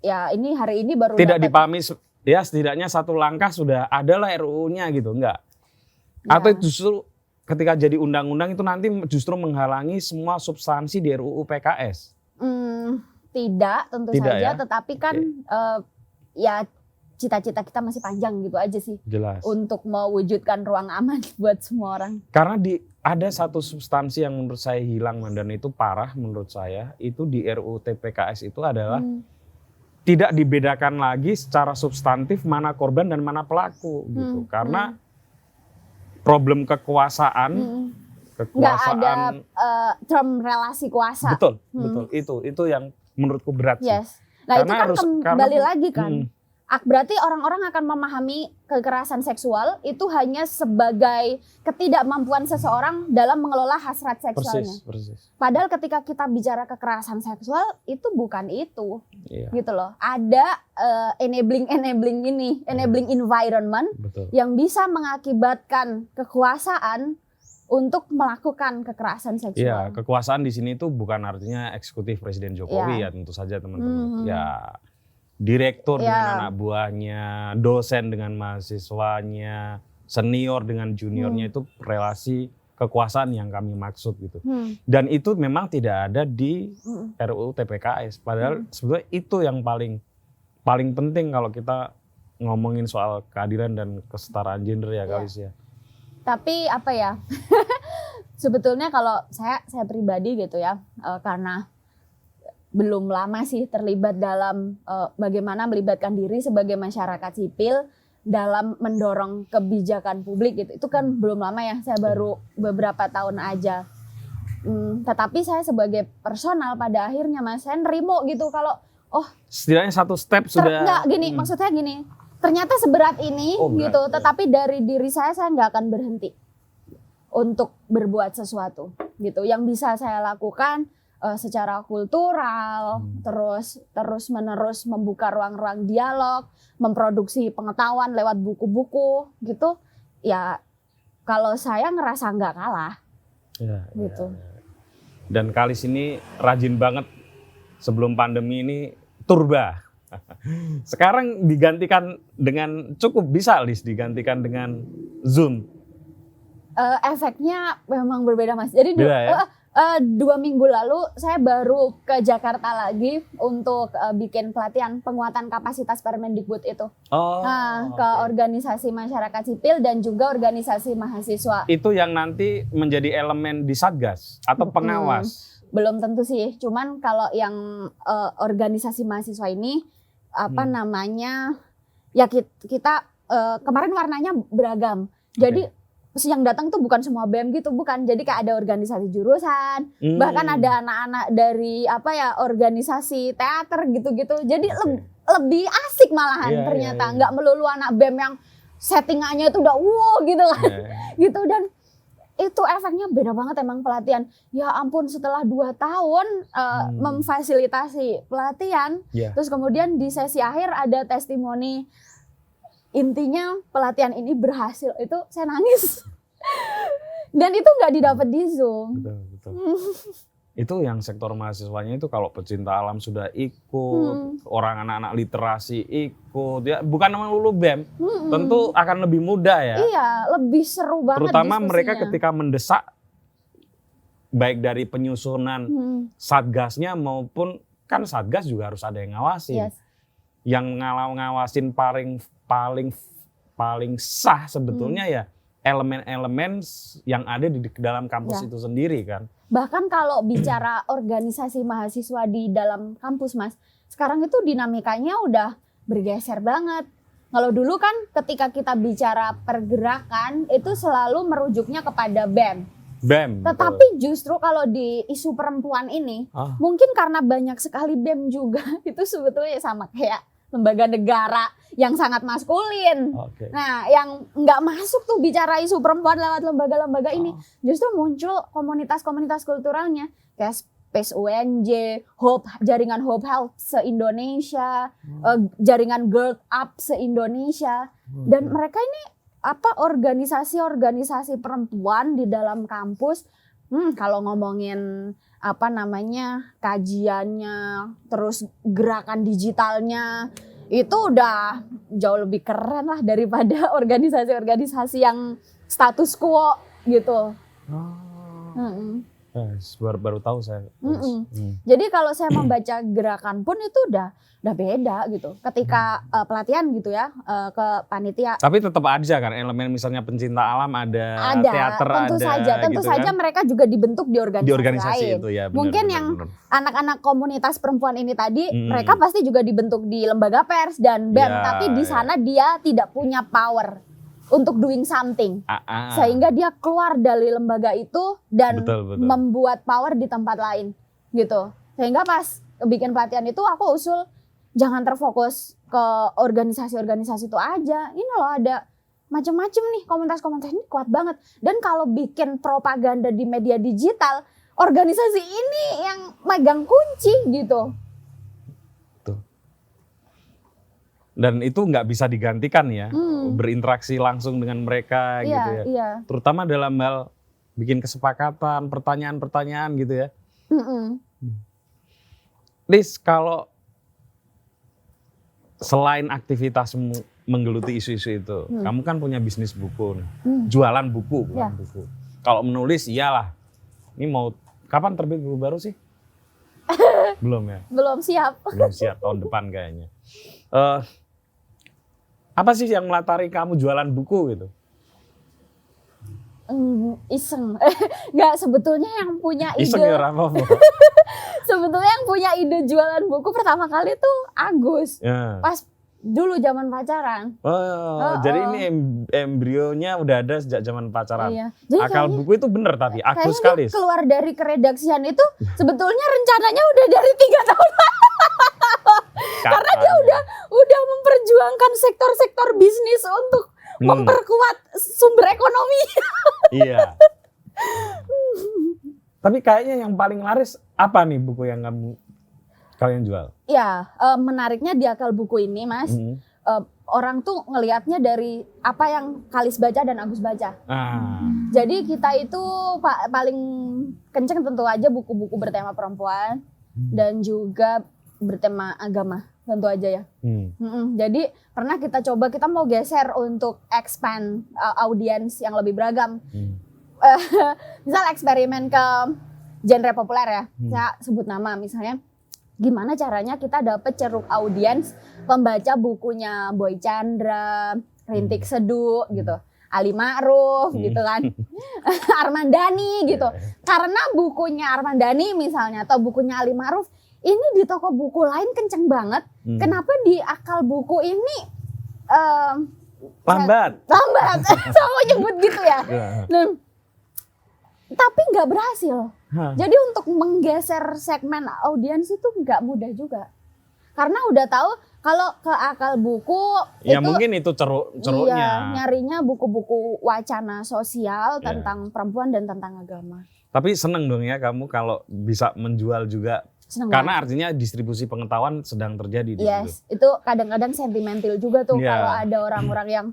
Ya ini hari ini baru tidak dipahami ya, setidaknya satu langkah sudah adalah RUU-nya gitu, enggak? Ya. Atau justru ketika jadi undang-undang itu nanti justru menghalangi semua substansi di RUU PKS? Tidak, tentu saja, ya? Tetapi kan ya cita-cita kita masih panjang gitu aja sih. Jelas. Untuk mewujudkan ruang aman buat semua orang. Karena ada satu substansi yang menurut saya hilang dan itu parah menurut saya, itu di RUU TPKS itu adalah tidak dibedakan lagi secara substantif mana korban dan mana pelaku gitu. Karena problem kekuasaan nggak ada term relasi kuasa. Betul. Itu yang menurutku berat sih. Yes. Nah karena itu kan kembali lagi kan. Berarti orang-orang akan memahami kekerasan seksual itu hanya sebagai ketidakmampuan seseorang dalam mengelola hasrat seksualnya. Persis. Padahal ketika kita bicara kekerasan seksual itu bukan itu, gitu loh. Ada enabling environment yang bisa mengakibatkan kekuasaan untuk melakukan kekerasan seksual. Iya, kekuasaan di sini itu bukan artinya eksekutif Presiden Jokowi ya tentu saja teman-teman. Ya. Direktur dengan anak buahnya, dosen dengan mahasiswanya, senior dengan juniornya itu relasi kekuasaan yang kami maksud gitu. Dan itu memang tidak ada di RUU TPKS. Padahal sebetulnya itu yang paling penting kalau kita ngomongin soal keadilan dan kesetaraan gender ya Kalis ya. Tapi sebetulnya kalau saya pribadi gitu ya, karena belum lama sih terlibat dalam bagaimana melibatkan diri sebagai masyarakat sipil dalam mendorong kebijakan publik gitu. Itu kan belum lama ya, saya baru beberapa tahun aja. Tetapi saya sebagai personal pada akhirnya saya nerimo gitu kalau setidaknya satu step sudah. Maksudnya gini, ternyata seberat ini gitu. Tetapi dari diri saya nggak akan berhenti untuk berbuat sesuatu gitu. Yang bisa saya lakukan secara kultural, terus menerus membuka ruang-ruang dialog, memproduksi pengetahuan lewat buku-buku gitu. Ya kalau saya ngerasa nggak kalah, gitu. Dan Kalis ini rajin banget sebelum pandemi ini turba. Sekarang digantikan dengan digantikan dengan Zoom. Efeknya memang berbeda Mas. Jadi 2 minggu lalu saya baru ke Jakarta lagi untuk bikin pelatihan penguatan kapasitas Permendikbud itu. Ke organisasi masyarakat sipil dan juga organisasi mahasiswa. Itu yang nanti menjadi elemen di Satgas atau pengawas? Belum tentu sih, cuman kalau yang organisasi mahasiswa ini ya kita kemarin warnanya beragam. Jadi yang datang tuh bukan semua BEM gitu, bukan. Jadi kayak ada organisasi jurusan, bahkan ada anak-anak dari organisasi teater gitu-gitu. Jadi lebih asik malahan ternyata. Nggak melulu anak BEM yang settingannya tuh udah gitu kan. Gitu, dan itu efeknya beda banget emang pelatihan. Ya ampun, setelah 2 tahun memfasilitasi pelatihan, terus kemudian di sesi akhir ada testimoni. Intinya pelatihan ini berhasil, itu saya nangis. Dan itu nggak didapat di Zoom. Betul. Itu yang sektor mahasiswanya itu kalau pecinta alam sudah ikut, orang anak-anak literasi ikut, ya bukan melulu BEM, tentu akan lebih mudah ya. Iya, lebih seru banget. Terutama diskusinya. mereka ketika mendesak, baik dari penyusunan satgasnya maupun kan satgas juga harus ada yang ngawasi. Yes. yang ngawasin paling sah sebetulnya ya elemen-elemen yang ada di dalam kampus itu sendiri kan. Bahkan kalau bicara organisasi mahasiswa di dalam kampus, Mas, sekarang itu dinamikanya udah bergeser banget. Kalau dulu kan ketika kita bicara pergerakan itu selalu merujuknya kepada BEM. Tetapi justru kalau di isu perempuan ini, mungkin karena banyak sekali BEM juga, itu sebetulnya sama kayak lembaga negara yang sangat maskulin. Nah, yang nggak masuk tuh bicara isu perempuan lewat lembaga-lembaga ini, justru muncul komunitas-komunitas kulturalnya kayak Space UNJ, jaringan Hope Health se-Indonesia, jaringan Girl Up se-Indonesia, dan mereka ini organisasi-organisasi perempuan di dalam kampus. Kalau ngomongin kajiannya, terus gerakan digitalnya, itu udah jauh lebih keren lah daripada organisasi-organisasi yang status quo gitu. Baru tahu saya. Jadi kalau saya membaca gerakan pun itu udah beda gitu. Ketika pelatihan gitu ya ke panitia. Tapi tetap aja kan elemen misalnya pencinta alam ada teater tentu saja kan? mereka juga dibentuk di organisasi lain. Itu ya. Mungkin yang anak-anak komunitas perempuan ini tadi mereka pasti juga dibentuk di lembaga pers dan BEM, tapi di sana dia tidak punya power untuk doing something. Sehingga dia keluar dari lembaga itu dan membuat power di tempat lain gitu. Sehingga pas bikin pelatihan itu aku usul jangan terfokus ke organisasi-organisasi itu aja. Ini loh ada macam-macam nih, komunitas-komunitas ini kuat banget. Dan kalau bikin propaganda di media digital, organisasi ini yang megang kunci gitu. Dan itu nggak bisa digantikan ya, berinteraksi langsung dengan mereka gitu ya. Iya. Terutama dalam hal bikin kesepakatan, pertanyaan-pertanyaan gitu ya. Lis, kalau selain aktivitasmu menggeluti isu-isu itu, kamu kan punya bisnis buku, jualan buku, buku. Kalau menulis iyalah. Ini mau kapan terbit buku baru sih? Belum ya? Belum siap. Belum siap, tahun depan kayaknya. Apa sih yang melatari kamu jualan buku gitu? Iseng. Nggak, sebetulnya yang punya ide. Iseng ya apa-apa. Sebetulnya yang punya ide jualan buku pertama kali tuh Agus. Pas dulu zaman pacaran. Jadi ini embrionya udah ada sejak zaman pacaran. Iya. Jadi Akal buku itu bener tapi Agus sekali. Keluar dari keredaksian itu sebetulnya rencananya udah dari 3 tahun. Karena dia udah memperjuangkan sektor-sektor bisnis untuk memperkuat sumber ekonomi. Iya. Tapi kayaknya yang paling laris apa nih buku yang kalian jual? Ya, menariknya di Akal Buku ini, Mas, orang tuh ngelihatnya dari apa yang Kalis baca dan Agus baca. Jadi kita itu paling kenceng tentu aja buku-buku bertema perempuan dan juga bertema agama, tentu aja ya. Jadi pernah kita mau geser untuk expand audiens yang lebih beragam. Misal eksperimen ke genre populer ya, saya sebut nama misalnya. Gimana caranya kita dapat ceruk audiens pembaca bukunya Boy Chandra, Rintik Seduh gitu, Ali Ma'ruf gitu kan, Armand Dhani gitu. Karena bukunya Armand Dhani misalnya atau bukunya Ali Ma'ruf ini di toko buku lain kenceng banget. Kenapa di Akal Buku ini lambat? Sama nyebut gitu ya. Nah, tapi nggak berhasil. Jadi untuk menggeser segmen audiens itu nggak mudah juga. Karena udah tahu kalau ke Akal Buku ya itu, mungkin itu ceruknya. Iya, nyarinya buku-buku wacana sosial tentang perempuan dan tentang agama. Tapi seneng dong ya kamu kalau bisa menjual juga. Seneng karena artinya distribusi pengetahuan sedang terjadi di situ. Itu kadang-kadang sentimental juga tuh kalau ada orang-orang yang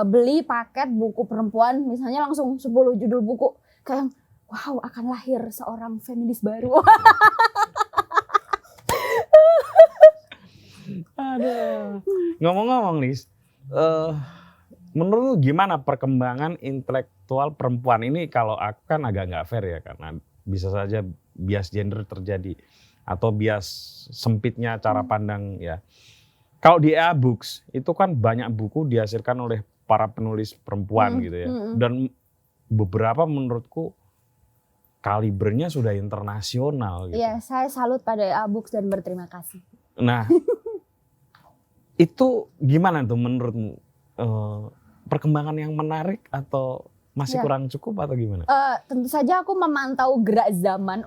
beli paket buku perempuan misalnya langsung 10 judul buku kayak wow, akan lahir seorang feminis baru. Aduh. Ngomong-ngomong Lis, menurut gimana perkembangan intelektual perempuan ini? Kalau aku kan agak nggak fair ya, karena bisa saja bias gender terjadi atau bias sempitnya cara pandang ya. Kalau di e-books itu kan banyak buku dihasilkan oleh para penulis perempuan gitu ya. Dan beberapa menurutku kalibernya sudah internasional gitu. Iya, saya salut pada e-books dan berterima kasih. Nah, itu gimana tuh menurutmu? Perkembangan yang menarik atau masih kurang cukup atau gimana? Tentu saja aku memantau gerak zaman.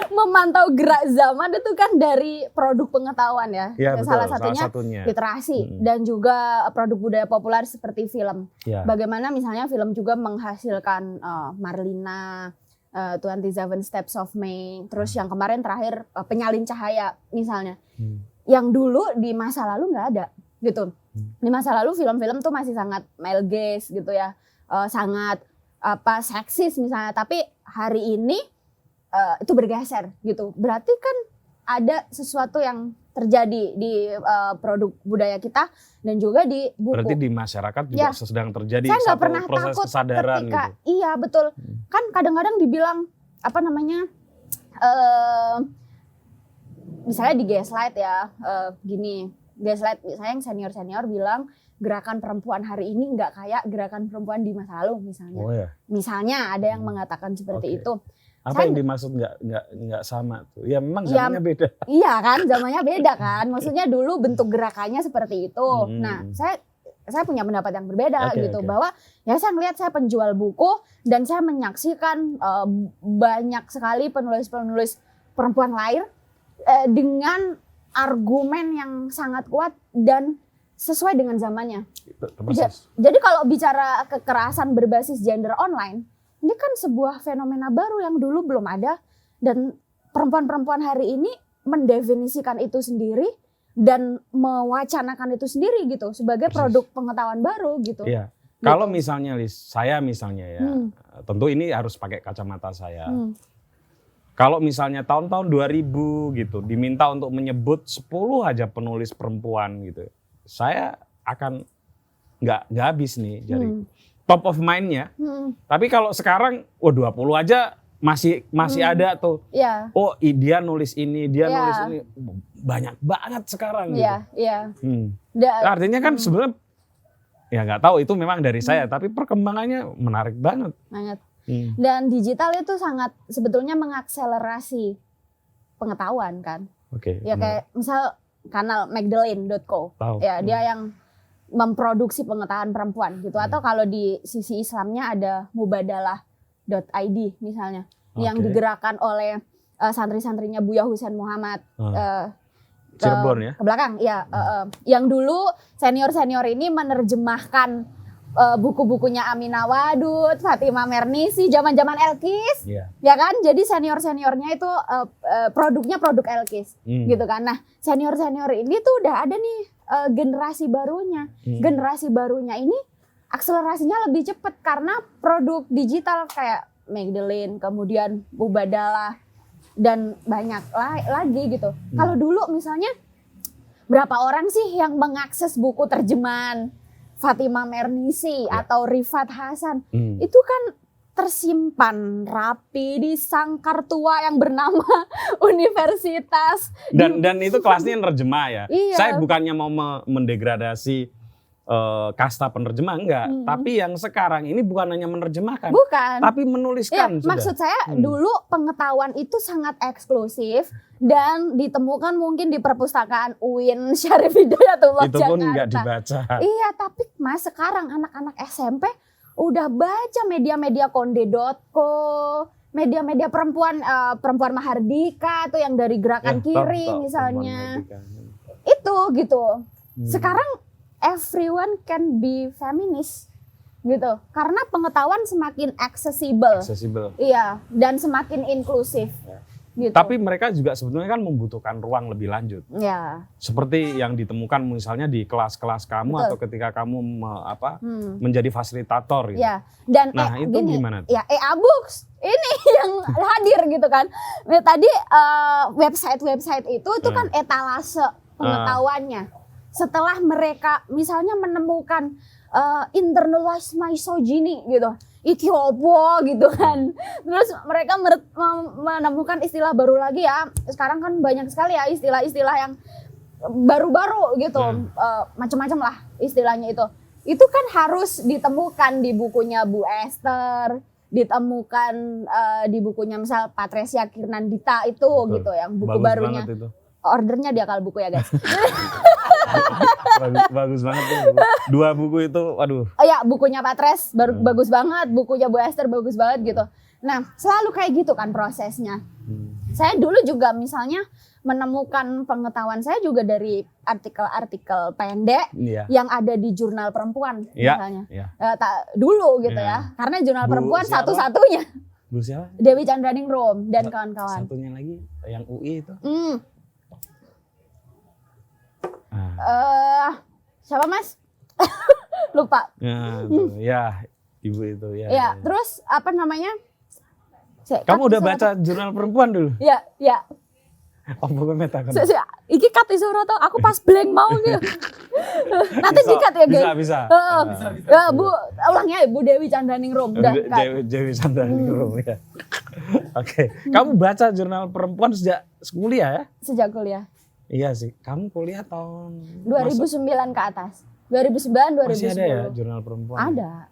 Memantau gerak zaman itu kan dari produk pengetahuan ya. Betul, salah satunya literasi dan juga produk budaya populer seperti film. Bagaimana misalnya film juga menghasilkan Marlina, 27 Steps of May, terus yang kemarin terakhir Penyalin Cahaya misalnya. Yang dulu di masa lalu nggak ada gitu. Di masa lalu film-film tuh masih sangat male gaze gitu ya, sangat seksis misalnya. Tapi hari ini itu bergeser gitu. Berarti kan ada sesuatu yang terjadi di produk budaya kita dan juga di buku. Berarti di masyarakat juga sedang terjadi saya satu pernah proses takut kesadaran ketika, gitu. Iya betul. Kan kadang-kadang dibilang misalnya di gaslight ya, gini. Gaslight misalnya yang senior-senior bilang gerakan perempuan hari ini nggak kayak gerakan perempuan di masa lalu misalnya. Misalnya ada yang mengatakan seperti itu. Apa yang dimaksud nggak sama tuh? Ya memang zamannya beda. Iya kan, zamannya beda kan. Maksudnya dulu bentuk gerakannya seperti itu. Nah, saya punya pendapat yang berbeda gitu. Bahwa ya saya ngelihat, saya penjual buku dan saya menyaksikan banyak sekali penulis-penulis perempuan lahir dengan argumen yang sangat kuat dan sesuai dengan zamannya. Jadi kalau bicara kekerasan berbasis gender online, ini kan sebuah fenomena baru yang dulu belum ada, dan perempuan-perempuan hari ini mendefinisikan itu sendiri dan mewacanakan itu sendiri gitu sebagai produk pengetahuan baru gitu. Iya. Kalau misalnya saya misalnya ya, tentu ini harus pakai kacamata saya. Kalau misalnya tahun-tahun 2000 gitu diminta untuk menyebut 10 aja penulis perempuan gitu, saya akan nggak habis nih jadi top of mind-nya. Tapi kalau sekarang 20 aja masih ada tuh. Oh, dia nulis ini, dia nulis ini. Banyak banget sekarang gitu. Artinya kan sebenarnya ya nggak tahu, itu memang dari saya, tapi perkembangannya menarik banget. Dan digital itu sangat sebetulnya mengakselerasi pengetahuan kan. Ya kayak misal kanal Magdalene.co. Ya, dia yang memproduksi pengetahuan perempuan gitu. Atau kalau di sisi Islamnya ada mubadalah.id misalnya, yang digerakkan oleh santri-santrinya Buya Husain Muhammad Cirebon ya? Ke belakang, ya. Yang dulu senior-senior ini menerjemahkan buku-bukunya Aminah Wadud, Fatimah Mernisi, zaman-zaman Elkis, ya kan? Jadi senior-seniornya itu produknya produk Elkis, gitu kan? Nah, senior-senior ini tuh udah ada nih generasi barunya. Generasi barunya ini akselerasinya lebih cepat karena produk digital kayak Magdalene, kemudian Mubadalah, dan banyak lagi gitu. Kalau dulu misalnya berapa orang sih yang mengakses buku terjemahan Fatimah Mernisi atau Rifat Hasan? Itu kan tersimpan rapi di sangkar tua yang bernama universitas. Dan itu kelasnya nerjemah ya. Saya bukannya mau mendegradasi kasta penerjemah, enggak. Tapi yang sekarang ini bukan hanya menerjemahkan, tapi menuliskan. Ya, maksud saya dulu pengetahuan itu sangat eksklusif dan ditemukan mungkin di perpustakaan UIN Syarif Hidayatullah Jakarta. Itu pun enggak dibaca. Iya, tapi Mas sekarang anak-anak SMP udah baca media-media konde.co, media-media perempuan Mahardika tuh yang dari gerakan kiri misalnya. Itu gitu. Sekarang everyone can be feminist gitu. Karena pengetahuan semakin accessible. Iya, dan semakin inklusif. Gitu. Tapi mereka juga sebetulnya kan membutuhkan ruang lebih lanjut. Seperti yang ditemukan misalnya di kelas-kelas kamu atau ketika kamu menjadi fasilitator gitu. Dan itu gimana tuh? Ya, e-books ini yang hadir gitu kan. Tadi website-website itu kan etalase pengetahuannya. Setelah mereka misalnya menemukan internalized misogyny gitu, iki opo gitu kan. Terus mereka menemukan istilah baru lagi ya. Sekarang kan banyak sekali ya istilah-istilah yang baru-baru gitu, macam-macam lah istilahnya itu kan harus ditemukan di bukunya Bu Esther, ditemukan di bukunya misal Patresia Kirnandita itu. Betul. Gitu yang buku bagus barunya. Ordernya di Akal Buku ya guys. bagus banget tuh. 2 buku itu, waduh. Ya bukunya Patres bagus banget, bukunya Bu Esther bagus banget gitu. Nah selalu kayak gitu kan prosesnya. Saya dulu juga misalnya menemukan pengetahuan saya juga dari artikel-artikel pendek yang ada di jurnal perempuan misalnya. Dulu gitu ya. Karena jurnal perempuan satu-satunya. Bu siapa? Dewi Chandraningrum dan kawan-kawan. Satunya lagi yang UI itu. Siapa Mas? Lupa. Ya, Ibu itu ya. Ya, terus apa namanya? Kamu udah baca jurnal perempuan dulu? Iya. Oh, bukan meta kan. Iki kat iso to, aku pas blank mau gitu. Nanti dikat ya, guys. Bisa. Ya, Bu, ulangnya Bu Dewi Chandraningrum. Dewi Chandraningrum ya. Oke. Kamu baca jurnal perempuan sejak kuliah ya? Sejak kuliah. Iya sih. Kamu kuliah tahun 2009 ke atas. 2009, 2010. Masih ada ya jurnal perempuan? Ada.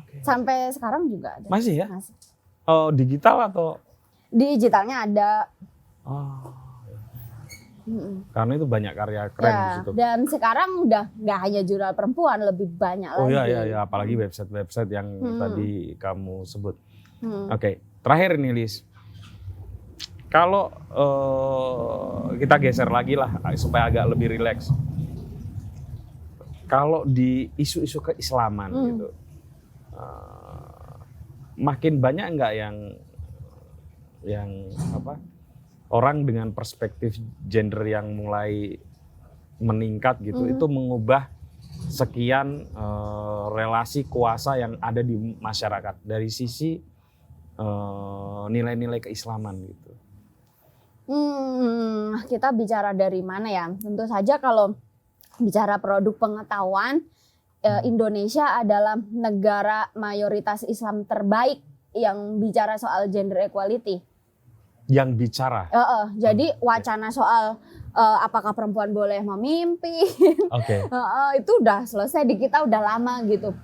Oke. Sampai sekarang juga ada. Masih ya? Masih. Oh, digital atau? Digitalnya ada. Oh. Karena itu banyak karya keren di situ. Dan sekarang udah nggak hanya jurnal perempuan, lebih banyak lagi. Oh iya, apalagi website yang tadi kamu sebut. Oke, terakhir nih Lis. Kalau kita geser lagi lah supaya agak lebih rileks. Kalau di isu-isu keislaman gitu, makin banyak nggak yang apa? Orang dengan perspektif gender yang mulai meningkat gitu, itu mengubah sekian relasi kuasa yang ada di masyarakat dari sisi nilai-nilai keislaman gitu. Kita bicara dari mana ya? Tentu saja kalau bicara produk pengetahuan, Indonesia adalah negara mayoritas Islam terbaik yang bicara soal gender equality. Yang bicara. Jadi wacana soal apakah perempuan boleh memimpin, itu udah selesai di kita udah lama gitu.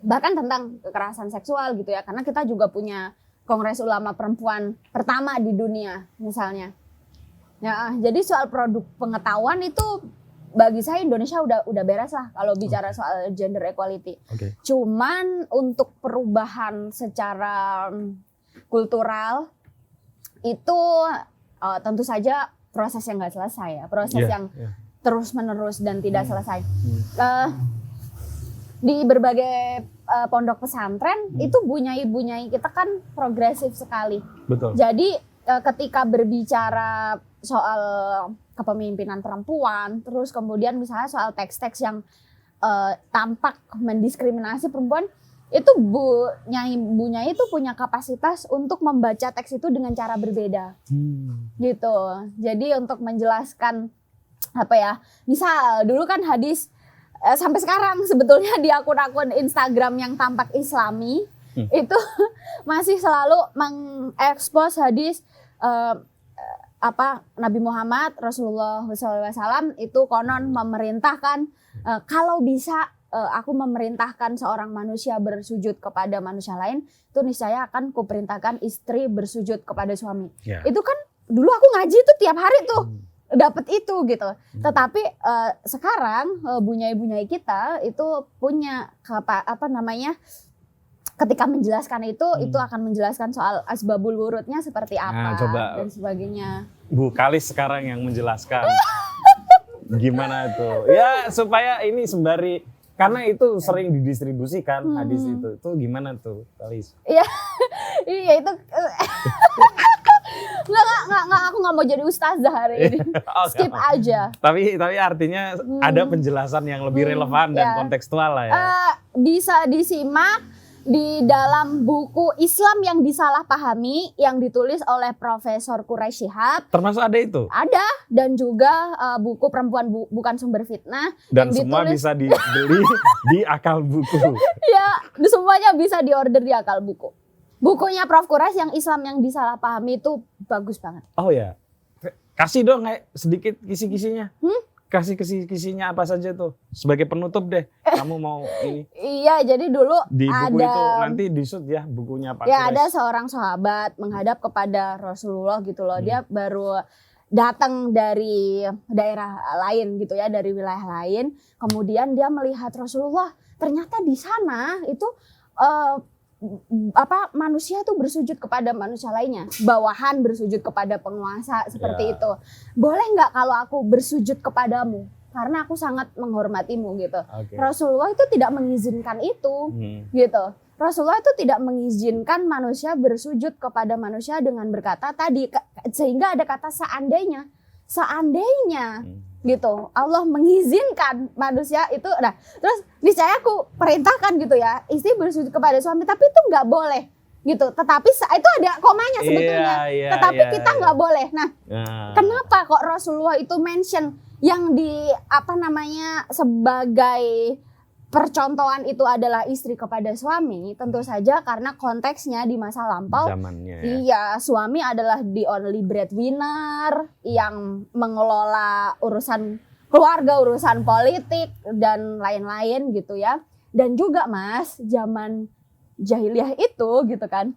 Bahkan tentang kekerasan seksual gitu ya, karena kita juga punya Kongres Ulama Perempuan pertama di dunia misalnya. Ya, jadi soal produk pengetahuan itu bagi saya Indonesia udah beres lah kalau bicara soal gender equality. Cuman untuk perubahan secara kultural itu tentu saja proses yang nggak selesai ya, proses yang terus menerus dan tidak selesai. Di berbagai pondok pesantren itu bunyai kita kan progresif sekali. Betul. Jadi ketika berbicara soal kepemimpinan perempuan, terus kemudian misalnya soal teks-teks yang tampak mendiskriminasi perempuan, itu Bu Nyai itu punya kapasitas untuk membaca teks itu dengan cara berbeda. Gitu. Jadi untuk menjelaskan apa ya, misal dulu kan hadis sampai sekarang sebetulnya di akun-akun Instagram yang tampak Islami itu masih selalu mengekspos hadis Nabi Muhammad Rasulullah SAW itu konon memerintahkan kalau bisa aku memerintahkan seorang manusia bersujud kepada manusia lain, itu niscaya akan kuperintahkan istri bersujud kepada suami. Itu kan dulu aku ngaji tuh tiap hari tuh dapat itu gitu. Tetapi sekarang bunyai-bunyai kita itu punya ketika menjelaskan itu akan menjelaskan soal asbabul wurudnya seperti apa dan sebagainya. Bu Kalis sekarang yang menjelaskan gimana itu ya supaya ini sembari, karena itu sering didistribusikan hadis itu gimana tuh Kalis? Iya itu nggak aku nggak mau jadi ustazah hari ini. Skip aja. Tapi artinya ada penjelasan yang lebih relevan dan kontekstual lah ya. Bisa disimak di dalam buku Islam yang disalahpahami yang ditulis oleh Profesor Quraisy Shihab. Termasuk ada itu? Ada, dan juga buku Perempuan Bukan Sumber Fitnah. Dan semua bisa dibeli di Akal Buku. Ya, semuanya bisa diorder di Akal Buku. Bukunya Prof. Quraisy yang Islam yang disalahpahami itu bagus banget. Oh ya, Kasih dong sedikit kisi-kisinya. Kasih kisi-kisinya apa saja tuh. Sebagai penutup deh. Kamu mau ini. Iya, jadi dulu di buku ada, itu nanti disut ya bukunya Pak ya Kures. ada seorang sahabat menghadap kepada Rasulullah gitu loh. Dia baru datang dari daerah lain gitu ya, dari wilayah lain. Kemudian dia melihat Rasulullah, ternyata di sana itu manusia tuh bersujud kepada manusia lainnya, bawahan bersujud kepada penguasa seperti itu. Boleh nggak kalau aku bersujud kepadamu? Karena aku sangat menghormatimu gitu. Rasulullah itu tidak mengizinkan itu, gitu. Rasulullah itu tidak mengizinkan manusia bersujud kepada manusia dengan berkata tadi, sehingga ada kata seandainya. Gitu, Allah mengizinkan manusia itu, nah terus niscaya aku perintahkan gitu ya, istri bersujud kepada suami, tapi itu nggak boleh gitu, tetapi itu ada komanya sebetulnya, kita nggak boleh. Nah, kenapa kok Rasulullah itu mention yang di sebagai percontohan itu adalah istri kepada suami? Tentu saja karena konteksnya di masa lampau, zamannya, iya, suami adalah the only breadwinner yang mengelola urusan keluarga, urusan politik dan lain-lain gitu ya. Dan juga Mas, zaman jahiliyah itu gitu kan,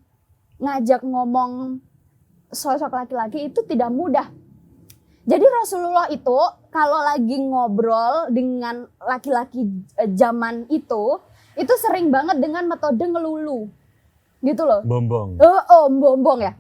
ngajak ngomong sosok laki-laki itu tidak mudah. Jadi Rasulullah itu kalau lagi ngobrol dengan laki-laki zaman itu sering banget dengan metode ngelulu, gitu loh. Bombong.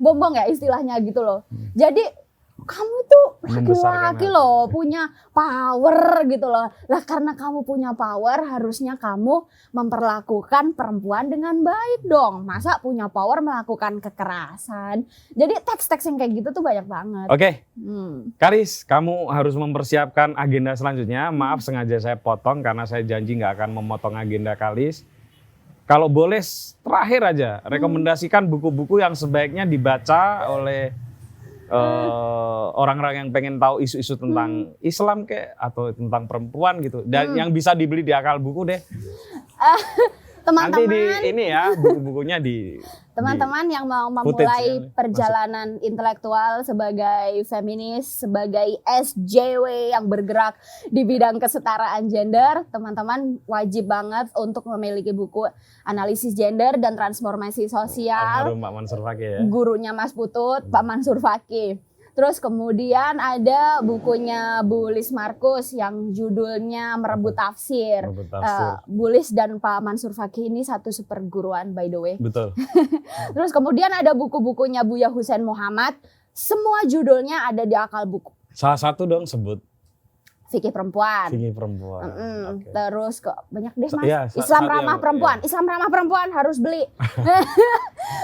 Bombong ya istilahnya gitu loh. Jadi kamu tuh laki-laki loh, punya power gitu loh. Lah karena kamu punya power, harusnya kamu memperlakukan perempuan dengan baik dong. Masa punya power melakukan kekerasan? Jadi teks-teks yang kayak gitu tuh banyak banget. Oke. Karis, kamu harus mempersiapkan agenda selanjutnya. Maaf sengaja saya potong karena saya janji nggak akan memotong agenda Karis. Kalau boleh terakhir aja, rekomendasikan buku-buku yang sebaiknya dibaca oleh orang-orang yang pengen tahu isu-isu tentang Islam atau tentang perempuan gitu, dan yang bisa dibeli di Akal Buku deh. Teman-teman, nanti ini ya buku-bukunya teman-teman yang mau memulai perjalanan intelektual sebagai feminis, sebagai SJW yang bergerak di bidang kesetaraan gender, teman-teman wajib banget untuk memiliki buku analisis gender dan transformasi sosial. Pak Mansur Fakih ya. Gurunya Mas Putut, Pak Mansur Fakih. Terus kemudian ada bukunya Bu Lis Markus yang judulnya Merebut Tafsir. Bu Lis dan Pak Mansur Fakih ini satu super guruan by the way. Betul. Terus kemudian ada buku-bukunya Buya Husain Muhammad. Semua judulnya ada di Akal Buku. Salah satu dong sebut. Fikih Perempuan. Fikih Perempuan. Okay. Terus banyak deh Mas. Ya, Islam Ramah Perempuan. Ya. Islam Ramah Perempuan harus beli.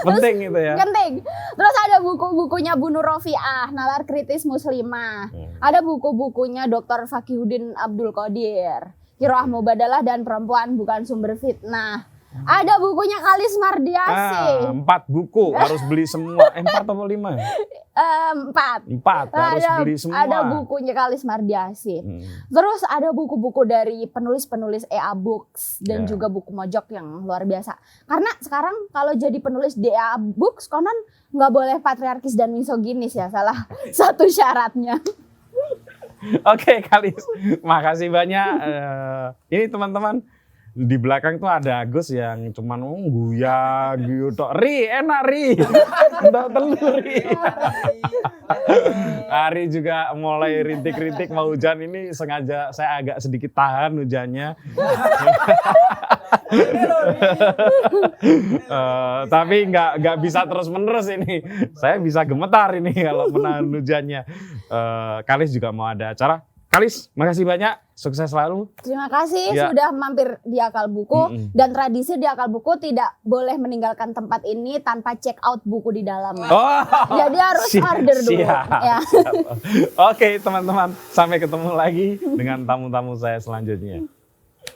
Penting itu ya. Penting. Terus ada buku-bukunya Bu Nur Rofiah, Nalar Kritis Muslimah. Ada buku-bukunya Dr. Fakihuddin Abdul Qadir, Qiraah Mubadalah dan Perempuan Bukan Sumber Fitnah. Ada bukunya Kalis Mardiasih. 4 buku harus beli semua. 4 atau 5? 4 harus beli semua. Ada bukunya Kalis Mardiasih. Terus ada buku-buku dari penulis-penulis EA Books dan juga buku Mojok yang luar biasa. Karena sekarang kalau jadi penulis di EA Books, konon nggak boleh patriarkis dan misoginis ya, salah satu syaratnya. Oke, Kalis, makasih banyak. Ini teman-teman. Di belakang tuh ada Agus yang cuman guya gitu. Ri, enak Ri. Entah telur Ri. Ari juga mulai rintik-rintik mau hujan, ini sengaja saya agak sedikit tahan hujannya. Tapi nggak bisa terus-menerus ini. Saya bisa gemetar ini kalau menahan hujannya. Kalis juga mau ada acara. Kalis, makasih banyak, sukses selalu. Terima kasih sudah mampir di Akal Buku. Dan tradisi di Akal Buku tidak boleh meninggalkan tempat ini tanpa check out buku di dalamnya. Jadi harus order dulu. Siap. Oke teman-teman, sampai ketemu lagi dengan tamu-tamu saya selanjutnya.